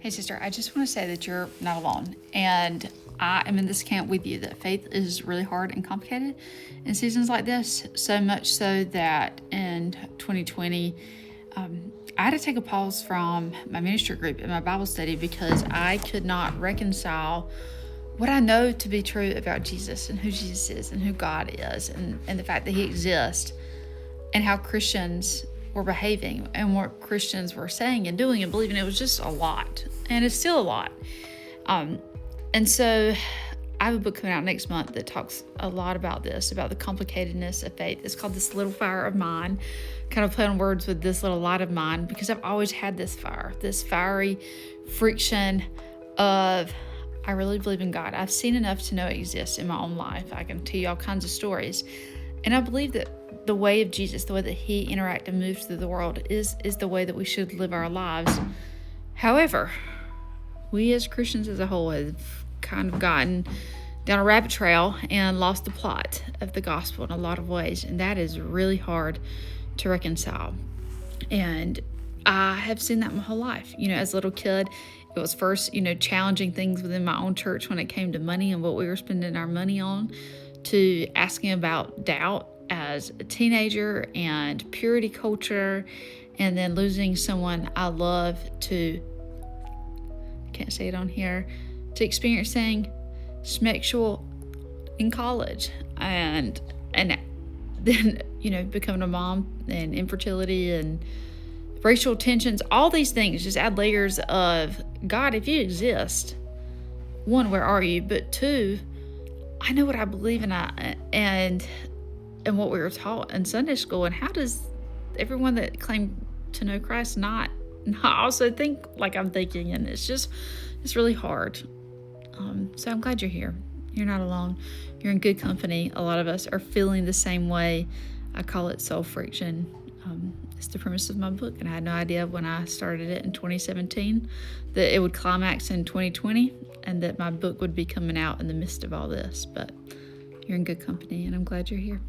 Hey, sister, I just want to say that you're not alone. And I am in this camp with you that faith is really hard and complicated in seasons like this. So much so that in 2020, I had to take a pause from my ministry group and my Bible study because I could not reconcile what I know to be true about Jesus and who Jesus is and who God is and the fact that He exists and how Christians were behaving and what Christians were saying and doing and believing. It was just a lot, and it's still a lot. And so I have a book coming out next month that talks a lot about this, about the complicatedness of faith. It's called This Little Fire of Mine, kind of play on words with this little light of mine, because I've always had this fire, this fiery friction of, I really believe in God. I've seen enough to know it exists in my own life. I can tell you all kinds of stories. And I believe that the way of Jesus, the way that He interacted and moved through the world is the way that we should live our lives. However, we as Christians as a whole have kind of gotten down a rabbit trail and lost the plot of the gospel in a lot of ways. And that is really hard to reconcile. And I have seen that my whole life. As a little kid, it was first, challenging things within my own church when it came to money and what we were spending our money on, to asking about doubt as a teenager and purity culture, and then losing someone I love to, I can't say it on here, to experiencing sexual in college, and then, becoming a mom, and infertility and racial tensions, all these things just add layers of, God, if you exist, one, where are you? But two, I know what I believe in, and what we were taught in Sunday school. And how does everyone that claimed to know Christ not also think like I'm thinking? And it's really hard. So I'm glad you're here. You're not alone. You're in good company. A lot of us are feeling the same way. I call it soul friction. It's the premise of my book, and I had no idea when I started it in 2017 that it would climax in 2020 and that my book would be coming out in the midst of all this. But you're in good company, and I'm glad you're here.